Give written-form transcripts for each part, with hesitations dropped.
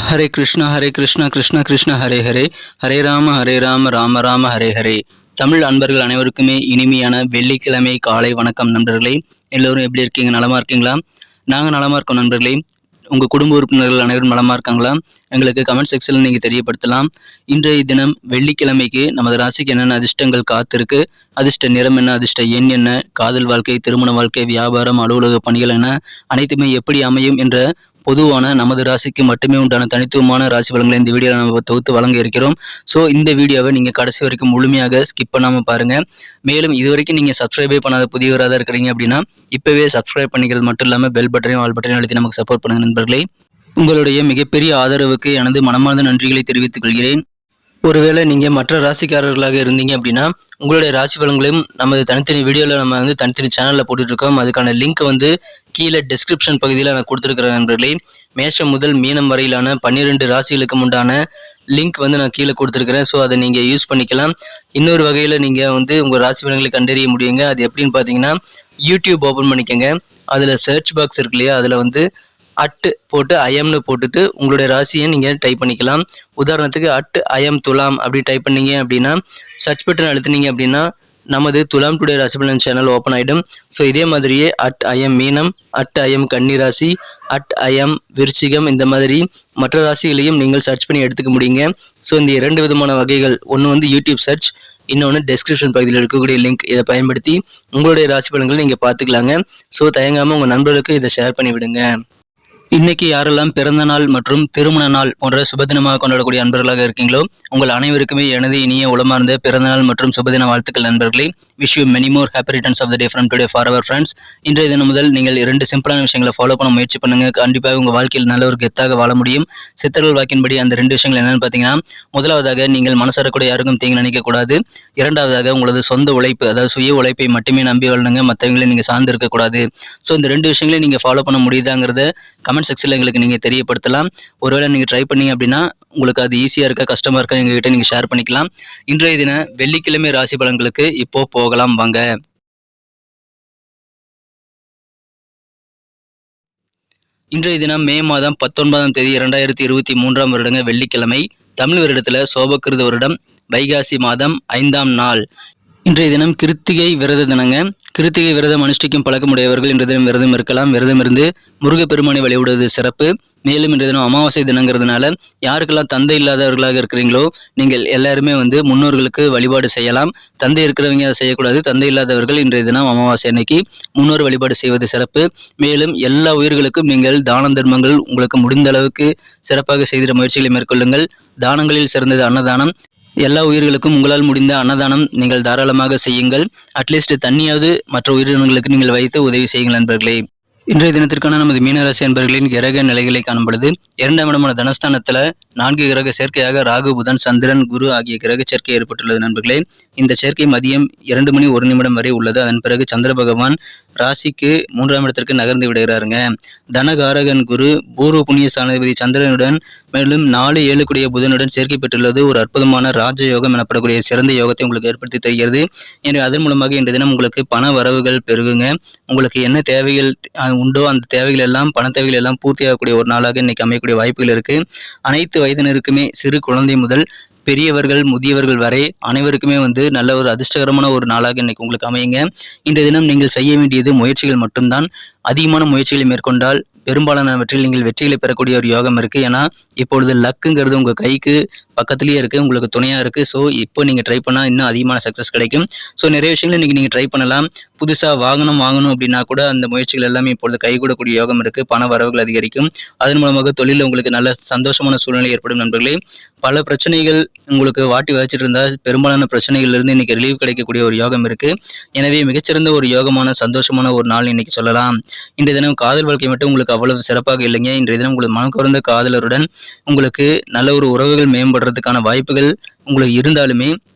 ஹரே கிருஷ்ணா கிருஷ்ண கிருஷ்ண ஹரே ஹரே, ஹரே ராம ராம ராம ஹரே ஹரே. தமிழ் அன்பர்கள் அனைவருக்குமே இனிமையான வெள்ளிக்கிழமை காலை வணக்கம் நண்பர்களே. எல்லோரும் எப்படி இருக்கீங்க? நலமா இருக்கீங்களா? நாங்கள் நலமா இருக்கோம் நண்பர்களே. உங்கள் குடும்ப உறுப்பினர்கள் அனைவரும் நலமா இருக்காங்களா? எங்களுக்கு கமெண்ட் செக்ஷனில் நீங்கள் தெரியப்படுத்தலாம். இன்றைய தினம் வெள்ளிக்கிழமைக்கு நமது ராசிக்கு என்னென்ன அதிர்ஷ்டங்கள் காத்திருக்கு, அதிர்ஷ்ட நிறம் என்ன, அதிர்ஷ்ட எண் என்ன, காதல் வாழ்க்கை, திருமண வாழ்க்கை, வியாபாரம், அலுவலக பணிகள் என அனைத்துமே எப்படி அமையும் என்ற பொதுவான நமது ராசிக்கு மட்டுமே உண்டான தனித்துவமான ராசி பலன்களை இந்த வீடியோவில் நம்ம தொகுத்து வழங்க இருக்கிறோம். ஸோ இந்த வீடியோவை நீங்கள் கடைசி வரைக்கும் முழுமையாக ஸ்கிப் பண்ணாமல் பாருங்கள். மேலும் இதுவரைக்கும் நீங்கள் சப்ஸ்கிரைபே பண்ணாத புதியவராக தான் இருக்கிறீங்க அப்படின்னா இப்போவே சப்ஸ்கிரைப் பண்ணிக்கிறது மட்டும் இல்லாமல் பெல் பட்டனையும் ஆல் பட்டனையும் அழுத்தி நமக்கு சப்போர்ட் பண்ணுங்க நண்பர்களே. உங்களுடைய மிகப்பெரிய ஆதரவுக்கு எனது மனமார்ந்த நன்றிகளை தெரிவித்துக் கொள்கிறேன். ஒருவேளை நீங்கள் மற்ற ராசிக்காரர்களாக இருந்தீங்க அப்படின்னா உங்களுடைய ராசி பலன்களையும் நமது தனித்தனி வீடியோவில் நம்ம தனித்தனி சேனலில் போட்டுட்ருக்கோம். அதுக்கான லிங்க் கீழே டிஸ்கிரிப்ஷன் பகுதியில் நான் கொடுத்துருக்கிறேன் நண்பர்களே. மேஷம் முதல் மீனம் வரையிலான 12 ராசிகளுக்கு உண்டான லிங்க் நான் கீழே கொடுத்துருக்கிறேன். ஸோ அதை நீங்கள் யூஸ் பண்ணிக்கலாம். இன்னொரு வகையில் நீங்கள் உங்கள் ராசி பலன்களை கண்டறிய முடியுங்க. அது எப்படின்னு பார்த்தீங்கன்னா, யூடியூப் ஓப்பன் பண்ணிக்கோங்க. அதில் சர்ச் பாக்ஸ் இருக்கு இல்லையா, அதில் அட்டு போட்டு ஐஎம்னு போட்டுட்டு உங்களுடைய ராசியை நீங்கள் டைப் பண்ணிக்கலாம். உதாரணத்துக்கு ஐஎம் துலாம் அப்படி டைப் பண்ணீங்க அப்படின்னா, சர்ச் பட்டன் அழுத்தினீங்க அப்படின்னா நமது துலாம் டுடே ராசி பலன் சேனல் ஓப்பன் ஆகிடும். ஸோ இதே மாதிரியே ஐஎம் மீனம், ஐஎம் கன்னி ராசி, ஐஎம் விருச்சிகம், இந்த மாதிரி மற்ற ராசிகளையும் நீங்கள் சர்ச் பண்ணி எடுத்துக்க முடியுங்க. ஸோ இந்த 2 விதமான வகைகள், ஒன்று யூடியூப் சர்ச், இன்னொன்று டெஸ்கிரிப்ஷன் பகுதியில் இருக்கக்கூடிய லிங்க். இதை பயன்படுத்தி உங்களுடைய ராசி பலன்களை நீங்கள் பார்த்துக்கலாங்க. ஸோ தயங்காமல் உங்கள் நண்பர்களுக்கு இதை ஷேர் பண்ணி விடுங்க. இன்னைக்கு யாரெல்லாம் பிறந்த நாள் மற்றும் திருமண நாள் போன்ற சுபதினமாக கொண்டாடக்கூடிய அன்பர்களாக இருக்கீங்களோ உங்கள் அனைவருக்குமே எனது இனிய உளமார்ந்த பிறந்த நாள் மற்றும் சுபதின வாழ்த்துக்கள் நண்பர்களே. Wish you many more happy returns of the day from today for our friends. இன்றைய தினம் முதல் நீங்கள் 2 சிம்பிளான விஷயங்களை ஃபாலோ பண்ண முயற்சி பண்ணுங்க. கண்டிப்பாக உங்கள் வாழ்க்கையில் நல்ல ஒரு கெத்தாக வாழ முடியும். சித்தர்கள் வாக்கின்படி அந்த 2 விஷயங்கள் என்னன்னு பார்த்தீங்கன்னா, முதலாவதாக நீங்கள் மனசார கூட யாருக்கும் தீங்கு நினைக்கக்கூடாது. இரண்டாவதாக உங்களது சொந்த உழைப்பு, அதாவது சுய உழைப்பை மட்டுமே நம்பி வாழணுங்க. மற்றவங்களை நீங்கள் சார்ந்து இருக்கக்கூடாது. ஸோ இந்த 2 விஷயங்களையும் நீங்கள் ஃபாலோ பண்ண முடியுதாங்கிறத கமெண்ட் செக்ஷனில் எங்களுக்கு நீங்கள் தெரியப்படுத்தலாம். ஒருவேளை நீங்கள் ட்ரை பண்ணீங்க அப்படின்னா உங்களுக்கு அது ஈஸியாக இருக்கா கஷ்டமாக இருக்கா எங்ககிட்ட நீங்கள் ஷேர் பண்ணிக்கலாம். இன்றைய தின வெள்ளிக்கிழமை ராசி பலன்களுக்கு இப்போ போகலாம் வாங்க. இன்றைய தினம் மே மாதம் 19ஆம் தேதி 2023ஆம் வருடங்க வெள்ளிக்கிழமை. தமிழ் வருடத்தில் சோபகிருத வருடம் வைகாசி மாதம் 5ஆம் நாள். இன்றைய தினம் கிருத்திகை விரத தினங்க. கிருத்திகை விரதம் அனுஷ்டிக்கும் பழக்கமுடையவர்கள் இன்றைய தினம் விரதம் இருக்கலாம். விரதம் இருந்து முருகப்பெருமானை வழிபடுவது சிறப்பு. மேலும் இன்றைய தினம் அமாவாசை தினங்கிறதுனால யாருக்கெல்லாம் தந்தை இல்லாதவர்களாக இருக்கிறீங்களோ நீங்கள் எல்லாருமே முன்னோர்களுக்கு வழிபாடு செய்யலாம். தந்தை இருக்கிறவங்க அதை செய்யக்கூடாது. தந்தை இல்லாதவர்கள் இன்றைய தினம் அமாவாசை அன்னைக்கு முன்னோர் வழிபாடு செய்வது சிறப்பு. மேலும் எல்லா உயிர்களுக்கும் நீங்கள் தான தர்மங்கள் உங்களுக்கு முடிந்த அளவுக்கு சிறப்பாக செய்திட முயற்சிகளை மேற்கொள்ளுங்கள். தானங்களில் சிறந்தது அன்னதானம். எல்லா உயிர்களுக்கும் உங்களால் முடிந்த அன்னதானம் நீங்கள் தாராளமாக செய்யுங்கள். அட்லீஸ்ட் தண்ணியாவது மற்ற உயிரினங்களுக்கு நீங்கள் வைத்து உதவி செய்யுங்கள் நண்பர்களே. இன்றைய தினத்திற்கான நமது மீனராசி அன்பர்களின் கிரக நிலைகளை காணப்படுது. 2ஆம் இடமான தனஸ்தானத்தில் 4 கிரக சேர்க்கையாக ராகு, புதன், சந்திரன், குரு ஆகிய கிரக சேர்க்கை ஏற்பட்டுள்ளது நண்பர்களே. இந்த சேர்க்கை மதியம் 2:01 வரை உள்ளது. அதன் பிறகு சந்திர பகவான் ராசிக்கு 3ஆம் இடத்திற்கு நகர்ந்து விடுகிறாருங்க. தனகாரகன் குரு பூர்வ புண்ணிய ஸ்தானாதிபதி சந்திரனுடன் மேலும் 4-7 கூடிய புதனுடன் சேர்க்கை பெற்றுள்ளது. ஒரு அற்புதமான ராஜயோகம் எனப்படக்கூடிய சிறந்த யோகத்தை உங்களுக்கு ஏற்படுத்தி தருகிறது. எனவே அதன் மூலமாக இன்றைய தினம் உங்களுக்கு பண வரவுகள் பெருகுங்க. உங்களுக்கு என்ன தேவைகள் உண்டோ அந்த தேவைகள் எல்லாம், பண தேவைகள் எல்லாம் பூர்த்தியாகக்கூடிய ஒரு நாளாக இன்னைக்கு அமையக்கூடிய வாய்ப்புகள் இருக்கு. அனைத்து வயதினருக்குமே, சிறு குழந்தை முதல் பெரியவர்கள் முதியவர்கள் வரை அனைவருக்குமே நல்ல ஒரு அதிர்ஷ்டகரமான ஒரு நாளாக இன்னைக்கு உங்களுக்கு அமையுங்க. இந்த தினம் நீங்கள் செய்ய வேண்டியது முயற்சிகள் மட்டும்தான். அதிகமான முயற்சிகளை மேற்கொண்டால் பெரும்பாலானவற்றில் நீங்கள் வெற்றிகளை பெறக்கூடிய ஒரு யோகம் இருக்கு. ஏன்னா இப்பொழுது லக்குங்கிறது உங்க கைக்கு பக்கத்துலேயே இருக்கு, உங்களுக்கு துணையா இருக்கு. ஸோ இப்போ நீங்க ட்ரை பண்ணா இன்னும் அதிகமான சக்சஸ் கிடைக்கும். ஸோ நிறைய விஷயங்கள் இன்னைக்கு நீங்க ட்ரை பண்ணலாம். புதுசா வாங்கணும் அப்படின்னா கூட அந்த முயற்சிகள் எல்லாமே இப்பொழுது கைகூடக்கூடிய யோகம் இருக்கு. பண வரவுகள் அதிகரிக்கும். அதன் மூலமாக தொழிலில் உங்களுக்கு நல்ல சந்தோஷமான சூழ்நிலை ஏற்படும் நண்பர்களே. பல பிரச்சனைகள் உங்களுக்கு வாட்டி வச்சுட்டு இருந்தால் பெரும்பாலான பிரச்சனைகள்ல இருந்து இன்னைக்கு ரிலீவ் கிடைக்கக்கூடிய ஒரு யோகம் இருக்கு. எனவே மிகச்சிறந்த ஒரு யோகமான சந்தோஷமான ஒரு நாள் இன்னைக்கு சொல்லலாம். இன்றைய தினம் காதல் வாழ்க்கை மட்டும் உங்களுக்கு அவ்வளவு சிறப்பாக இல்லைங்க. இன்றைய தினம் உங்களுக்கு மனம் கவர்ந்த காதலருடன் உங்களுக்கு நல்ல ஒரு உறவுகள் மேம்படுறதுக்கான வாய்ப்புகள் உங்களுக்கு இருந்தாலுமே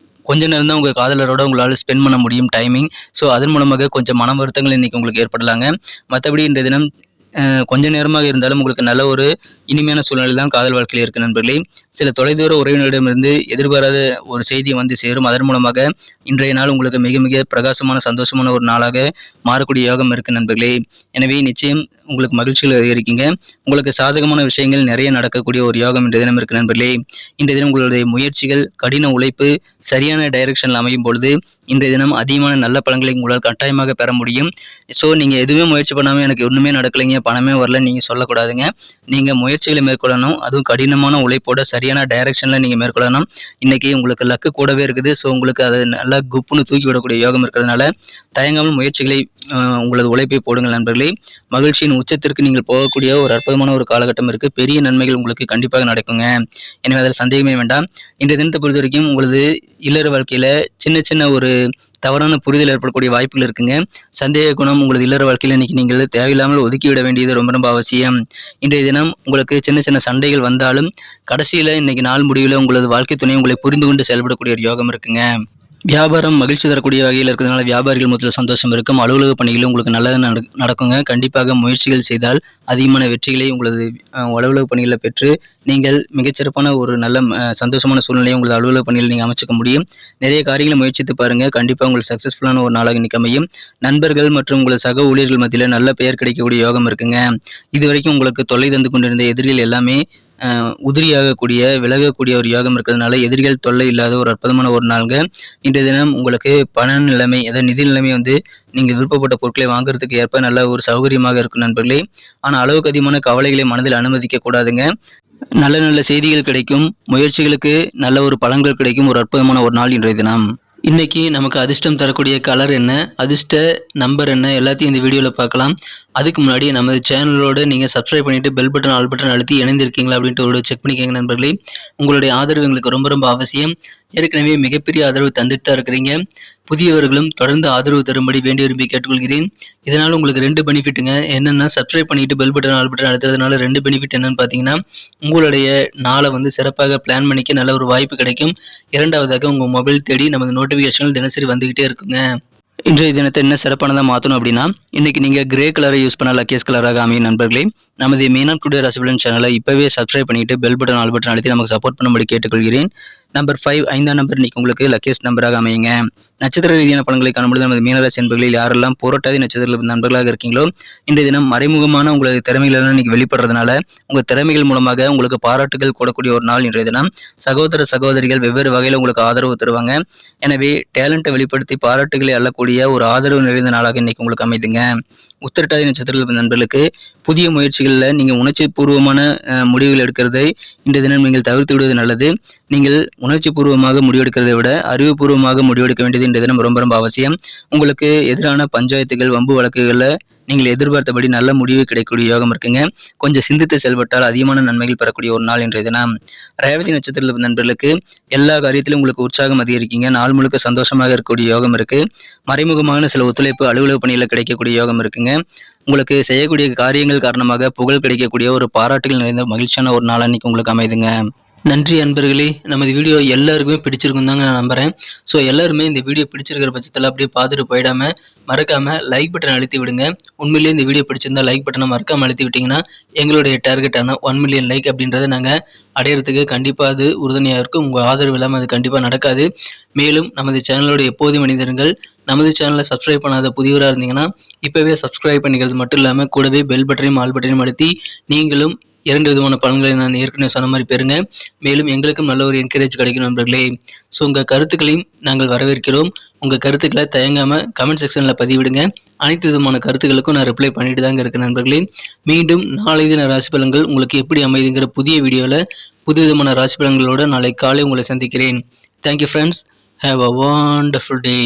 கொஞ்ச நேரம் தான் உங்கள் காதலரோட உங்களால் ஸ்பெண்ட் பண்ண முடியும் டைமிங். ஸோ அதன் மூலமாக கொஞ்சம் மன வருத்தங்கள் இன்னைக்கு உங்களுக்கு ஏற்படலாங்க. மற்றபடி இன்றைய தினம் கொஞ்ச நேரமாக இருந்தாலும் உங்களுக்கு நல்ல ஒரு இனிமையான சூழ்நிலை தான் காதல் வாழ்க்கையில் இருக்குது நண்பர்களே. சில தொலைதூர உறவினரிடமிருந்து எதிர்பாராத ஒரு செய்தி வந்து சேரும். அதன் மூலமாக இன்றைய நாள் உங்களுக்கு மிக மிக பிரகாசமான சந்தோஷமான ஒரு நாளாக மாறக்கூடிய யோகம் இருக்குது நண்பர்களே. எனவே நிச்சயம் உங்களுக்கு மகிழ்ச்சிகள் அதிகரிக்கீங்க. உங்களுக்கு சாதகமான விஷயங்கள் நிறைய நடக்கக்கூடிய ஒரு யோகம் இன்றைய தினம் இருக்குது நண்பர்களே. இன்றைய தினம் உங்களுடைய முயற்சிகள், கடின உழைப்பு சரியான டைரக்ஷனில் அமையும் பொழுது இன்றைய தினம் அதிகமான நல்ல பலன்களை உங்களால் கட்டாயமாக பெற முடியும். ஸோ நீங்கள் எதுவுமே முயற்சி பண்ணாமல் எனக்கு ஒன்றுமே நடக்கலைங்க, பணமே வரல நீங்கள் சொல்லக்கூடாதுங்க. நீங்கள் முயற்சிகளை மேற்கொள்ளணும். அதுவும் கடினமான உழைப்போட சரியான டைரக்ஷனில் நீங்கள் மேற்கொள்ளணும். இன்றைக்கி உங்களுக்கு லக்கு கூடவே இருக்குது. ஸோ உங்களுக்கு அதை நல்லா குப்புன்னு தூக்கி விடக்கூடிய யோகம் இருக்கிறதுனால தயங்காமல் முயற்சிகளை உங்களது உழைப்பை போடுங்கள் நண்பர்களே. மகிழ்ச்சியின் உச்சத்திற்கு நீங்கள் போகக்கூடிய ஒரு அற்புதமான ஒரு காலகட்டம் இருக்குது. பெரிய நன்மைகள் உங்களுக்கு கண்டிப்பாக நடக்குங்க. எனவே அதில் சந்தேகமே வேண்டாம். இன்றைய தினத்தை பொறுத்த வரைக்கும் உங்களது இல்லற வாழ்க்கையில் சின்ன சின்ன ஒரு தவறான புரிதல் ஏற்படக்கூடிய வாய்ப்புகள் இருக்குங்க. சந்தேக குணம் உங்களது இல்லற வாழ்க்கையில் இன்றைக்கி நீங்கள் தேவையில்லாமல் ஒதுக்கிவிட வேண்டியது ரொம்ப ரொம்ப அவசியம். இன்றைய தினம் உங்களுக்கு சின்ன சின்ன சண்டைகள் வந்தாலும் கடைசியில் இன்றைக்கி நாள் முடிவில் உங்களது வாழ்க்கை துணை உங்களை புரிந்து கொண்டு செயல்படக்கூடிய ஒரு யோகம் இருக்குங்க. வியாபாரம் மகிழ்ச்சி தரக்கூடிய வகையில் இருக்கிறதுனால வியாபாரிகள் மொத்தத்தில் சந்தோஷம் இருக்கும். அலுவலக பணிகளும் உங்களுக்கு நல்லது நடக்குங்க. கண்டிப்பாக முயற்சிகள் செய்தால் அதிகமான வெற்றிகளை உங்களது அலுவலக பணிகளில் பெற்று நீங்கள் மிகச்சிறப்பான ஒரு நல்ல சந்தோஷமான சூழ்நிலையை உங்களது அலுவலக பணியில் நீங்கள் அமைச்சிக்க முடியும். நிறைய காரியங்களை முயற்சித்து பாருங்கள். கண்டிப்பாக உங்களுக்கு சக்ஸஸ்ஃபுல்லான ஒரு நாளாக இன்னைக்கு அமையும். நண்பர்கள் மற்றும் உங்களது சக ஊழியர்கள் மத்தியில் நல்ல பெயர் கிடைக்கக்கூடிய யோகம் இருக்குங்க. இது வரைக்கும் உங்களுக்கு தொல்லை தந்து கொண்டிருந்த எதிரிகள் எல்லாமே உதிரியாகக்கூடிய விலகக்கூடிய ஒரு யோகம் இருக்கிறதுனால எதிரிகள் தொல்லை இல்லாத ஒரு அற்புதமான ஒரு நாளுங்க. இன்றைய தினம் உங்களுக்கு பண நிலைமை, அதாவது நிதி நிலைமை வந்து நீங்கள் விருப்பப்பட்ட பொருட்களை வாங்குறதுக்கு ஏற்ப நல்ல ஒரு சௌகரியமாக இருக்கும் நண்பர்களே. ஆனால் அளவுக்கு அதிகமான கவலைகளை மனதில் அனுமதிக்க கூடாதுங்க. நல்ல நல்ல செய்திகள் கிடைக்கும். முயற்சிகளுக்கு நல்ல ஒரு பலன்கள் கிடைக்கும். ஒரு அற்புதமான ஒரு நாள் இன்றைய தினம். இன்றைக்கி நமக்கு அதிர்ஷ்டம் தரக்கூடிய கலர் என்ன, அதிர்ஷ்ட நம்பர் என்ன, எல்லாத்தையும் இந்த வீடியோவில் பார்க்கலாம். அதுக்கு முன்னாடி நமது சேனலோடு நீங்கள் சப்ஸ்கிரைப் பண்ணிவிட்டு பெல் பட்டன் ஆல் பட்டன் அழுத்தி இணைந்திருக்கீங்களா அப்படின்ட்டு ஒரு செக் பண்ணிக்கோங்க நண்பர்களே. உங்களுடைய ஆதரவு எங்களுக்கு ரொம்ப ரொம்ப அவசியம். ஏற்கனவே மிகப்பெரிய ஆதரவு தந்துட்டு தான் இருக்கிறீங்க. புதியவர்களும் தொடர்ந்து ஆதரவு தரும்படி வேண்டி விரும்பி கேட்டுக்கொள்கிறேன். இதனால் உங்களுக்கு 2 பெனிஃபிட்டுங்க. என்னென்னா சப்ஸ்கிரைப் பண்ணிவிட்டு பெல் பட்டன் ஆல் பட்டன் அழுத்துறதுனால 2 பெனிஃபிட் என்னென்னு பார்த்தீங்கன்னா, உங்களுடைய நாளை வந்து சிறப்பாக பிளான் பண்ணிக்க நல்ல ஒரு வாய்ப்பு கிடைக்கும். இரண்டாவதாக உங்கள் மொபைல் தேடி நமது நோட்டிஃபிகேஷன்கள் தினசரி வந்துக்கிட்டே இருக்குங்க. இன்றைய தினத்தை என்ன சிறப்பானதாக மாற்றணும் அப்படின்னா, இன்றைக்கி நீங்கள் கிரே கலரை யூஸ் பண்ண லக்கியஸ் கலராக அமையும் நண்பர்களே. நமது மீனான் டுடே ராசிபலன் சேனலை இப்போவே சப்ஸ்கிரைப் பண்ணிவிட்டு பெல் பட்டன் ஆல் பட்டன் அழுத்தி நமக்கு சப்போர்ட் பண்ணும்படி கேட்டுக்கொள்கிறேன். நம்பர் 5 5ஆம் நம்பர் இன்றைக்கி உங்களுக்கு லக்கியஸ்ட் நம்பராக அமையுங்க. நட்சத்திர ரீதியான பலன்களை காணும்பொழுது நமது மீனராசி என்பர்களில் யாரெல்லாம் புரட்டாதி நட்சத்திர நண்பர்களாக இருக்கீங்களோ இன்றைய தினம் மறைமுகமான உங்களது திறமைகள் இன்றைக்கி வெளிப்படுறதுனால உங்கள் திறமைகள் மூலமாக உங்களுக்கு பாராட்டுகள் கூடக்கூடிய ஒரு நாள் இன்றைய தினம். சகோதர சகோதரிகள் வெவ்வேறு வகையில் உங்களுக்கு ஆதரவு தருவாங்க. எனவே டேலண்ட்டை வெளிப்படுத்தி பாராட்டுகளை அள்ளக்கூடிய ஒரு ஆதரவு நிறைந்த நாளாக இன்றைக்கி உங்களுக்கு அமைதுங்க. உத்திரட்டாதி நட்சத்திர நண்பர்களுக்கு புதிய முயற்சிகளில் நீங்கள் உணர்ச்சி பூர்வமான முடிவுகள் எடுக்கிறதை இன்றைய தினம் நீங்கள் தவிர்த்து விடுவது நல்லது. நீங்கள் உணர்ச்சி பூர்வமாக முடிவெடுக்கிறதை விட அறிவுபூர்வமாக முடிவெடுக்க வேண்டியது இன்றைய தினம் ரொம்ப ரொம்ப அவசியம். உங்களுக்கு எதிரான பஞ்சாயத்துகள், வம்பு வழக்குகளில் நீங்கள் எதிர்பார்த்தபடி நல்ல முடிவு கிடைக்கக்கூடிய யோகம் இருக்குங்க. கொஞ்சம் சிந்தித்து செயல்பட்டால் அதிகமான நன்மைகள் பெறக்கூடிய ஒரு நாள் இன்றைய தினம். ரேவதி நட்சத்திர நண்பர்களுக்கு எல்லா காரியத்திலும் உங்களுக்கு உற்சாகம் அதிகரிக்கீங்க. நாள் முழுக்க சந்தோஷமாக இருக்கக்கூடிய யோகம் இருக்குது. மறைமுகமான சில ஒத்துழைப்பு அலுவலக பணியில் கிடைக்கக்கூடிய யோகம் இருக்குங்க. உங்களுக்கு செய்யக்கூடிய காரியங்கள் காரணமாக புகழ் கிடைக்கக்கூடிய ஒரு பாராட்டுகள் நிறைந்த மகிழ்ச்சியான ஒரு நாள் அன்னைக்கு உங்களுக்கு அமைதுங்க. நன்றி அன்பர்களே. நமது வீடியோ எல்லாருக்குமே பிடிச்சிருக்கும் தாங்க நான் நம்புகிறேன். ஸோ எல்லாருமே இந்த வீடியோ பிடிச்சிருக்கிற பட்சத்தில் அப்படியே பார்த்துட்டு போயிடாமல் மறக்காமல் லைக் பட்டன் அழுத்தி விடுங்க. உண்மையிலேயே இந்த வீடியோ பிடிச்சிருந்தா லைக் பட்டனை மறக்காமல் அழுத்தி விட்டிங்கன்னா எங்களுடைய டார்கெட்டான 1 மில்லியன் லைக் அப்படின்றத நாங்கள் அடையிறதுக்கு கண்டிப்பாக அது உறுதுணையாக இருக்கும். உங்கள் ஆதரவு இல்லாமல் அது கண்டிப்பாக நடக்காது. மேலும் நமது சேனலோட எப்போதும் மனிதர்கள் நமது சேனலை சப்ஸ்கிரைப் பண்ணாத புதியவராக இருந்தீங்கன்னா இப்போவே சப்ஸ்கிரைப் பண்ணிக்கிறது மட்டும் இல்லாமல் கூடவே பெல் பட்டனையும் ஆல் பட்டனையும் அழுத்தி நீங்களும் 2 விதமான பலன்களை நான் ஏற்கனவே சொன்ன மாதிரி பெறுங்க. மேலும் எங்களுக்கும் நல்ல ஒரு என்கரேஜ் கிடைக்கும் நண்பர்களே. ஸோ உங்கள் கருத்துக்களையும் நாங்கள் வரவேற்கிறோம். உங்கள் கருத்துக்களை தயங்காமல் கமெண்ட் செக்ஷனில் பதிவிடுங்க. அனைத்து விதமான கருத்துக்களுக்கும் நான் ரிப்ளை பண்ணிட்டு தாங்க இருக்கேன் நண்பர்களே. மீண்டும் நாளை தின ராசி பலன்கள் உங்களுக்கு எப்படி அமைதுங்கிற புதிய வீடியோவில் புது விதமான ராசி பலன்களோடு நாளை காலை உங்களை சந்திக்கிறேன். Thank you friends. Have a wonderful day.